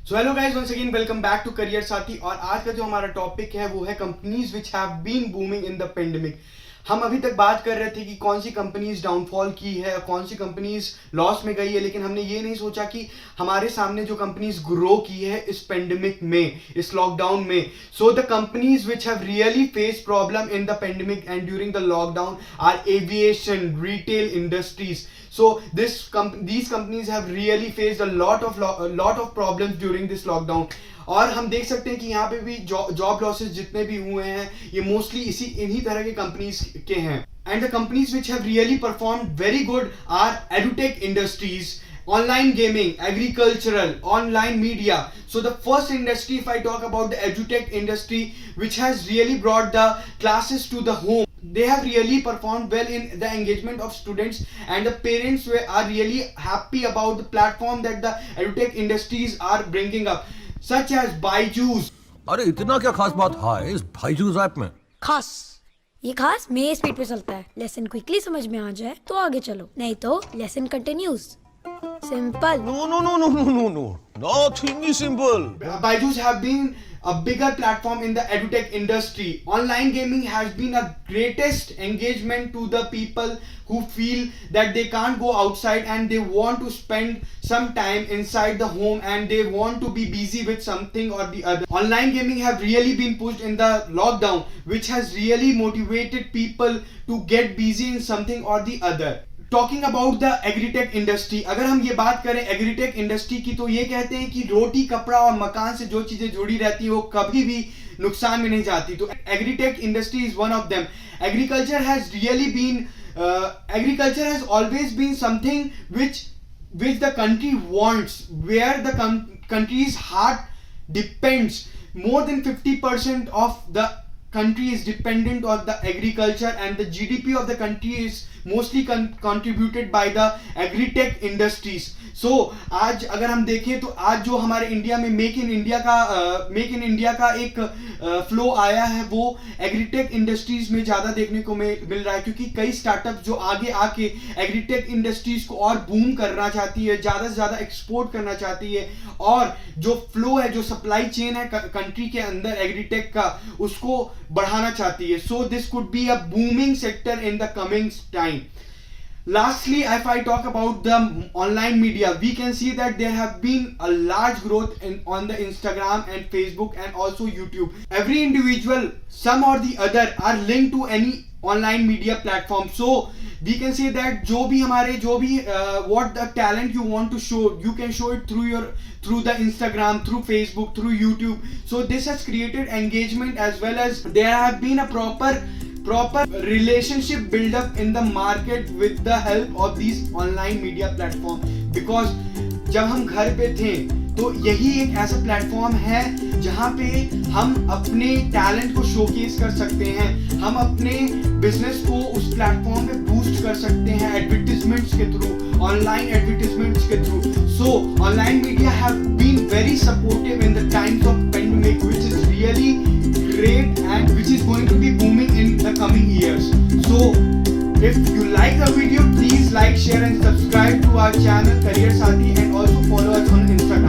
So hello guys, once again welcome back to career Saathi. और आज का जो हमारा टॉपिक है वो है companies which have been booming in the pandemic. हम अभी तक बात कर रहे थे कि कौन सी कंपनीज डाउनफॉल की है, कौन सी कंपनीज लॉस में गई है, लेकिन हमने ये नहीं सोचा कि हमारे सामने जो कंपनीज ग्रो की है इस पेंडेमिक में, इस लॉकडाउन में। So the companies which have really face problem in the pandemic and during the lockdown are aviation, retail industries. So these companies have really faced a lot of problems during this lockdown. और हम देख सकते हैं कि यहाँ पे भी job losses जितने भी हुए हैं ये मोस्टली इन्हीं तरह के कंपनीज के हैं। And the companies which have really performed very good are edtech industries, online gaming, agricultural, online media. So the first industry, if I talk about the edutech industry, which has really brought the classes to the home, they have really performed well in the engagement of students, and the parents are really happy about the platform that the edutech industries are bringing up, such as Byju's. अरे इतना क्या खास बात है इस भाईजूस app में? खास ये खास मेरे स्पीड पे चलता है। लेसन क्विकली समझ में आ जाए तो आगे चलो, नहीं तो lesson continues. Simple. No. Nothing is simple. Byju's have been a bigger platform in the edutech industry. Online gaming has been a greatest engagement to the people who feel that they can't go outside and they want to spend some time inside the home and they want to be busy with something or the other. Online gaming have really been pushed in the lockdown, which has really motivated people to get busy in something or the other. Talking about the agritech industry, अगर हम ये बात करें agritech industry की तो ये कहते हैं कि रोटी, कपड़ा और मकान से जो चीजें जुड़ी रहती है वो कभी भी नुकसान में नहीं जाती। तो agritech industry is one of them. Agriculture has always been something which the country wants, where the country's heart depends. More than 50% of the country is dependent on the agriculture, and the GDP of the country is mostly contributed by the agri-tech industries. So आज अगर हम देखें तो आज जो हमारे India में make in India का एक फ्लो आया है वो एग्रीटेक इंडस्ट्रीज में ज़्यादा देखने को मिल रहा है, क्योंकि कई स्टार्टअप जो आगे आके एग्रीटेक इंडस्ट्रीज को और बूम करना चाहती है, ज़्यादा से ज़्यादा एक्सपोर्ट करना चाहती है, और जो फ्लो है, जो सप्लाई चेन है कंट्री के अंदर एग्रीटेक का, उसको बढ़ाना चाहती है. So this could be a booming sector in the coming time. Lastly, if I talk about the online media, we can see that there have been a large growth on the Instagram and Facebook and also YouTube. Every individual, some or the other, are linked to any online media platform. So we can say that what the talent you want to show, you can show it through the Instagram, through Facebook, through YouTube. So this has created engagement, as well as there have been a proper relationship build up in the market with the help of these online media platform. Because जब हम घर पे थे तो यही एक ऐसा platform है जहाँ पे हम अपने टैलेंट को शोकेस कर सकते हैं, हम अपने बिजनेस को उस प्लेटफॉर्म पे बूस्ट कर सकते हैं एडवर्टाइजमेंट्स के थ्रू, ऑनलाइन एडवर्टाइजमेंट्स के through. So online media have been very supportive in the times of pandemic, which is really great and which is going to be booming in the coming years. So if you like the video, please like, share and subscribe to our channel Career Sathi, and also follow us on Instagram.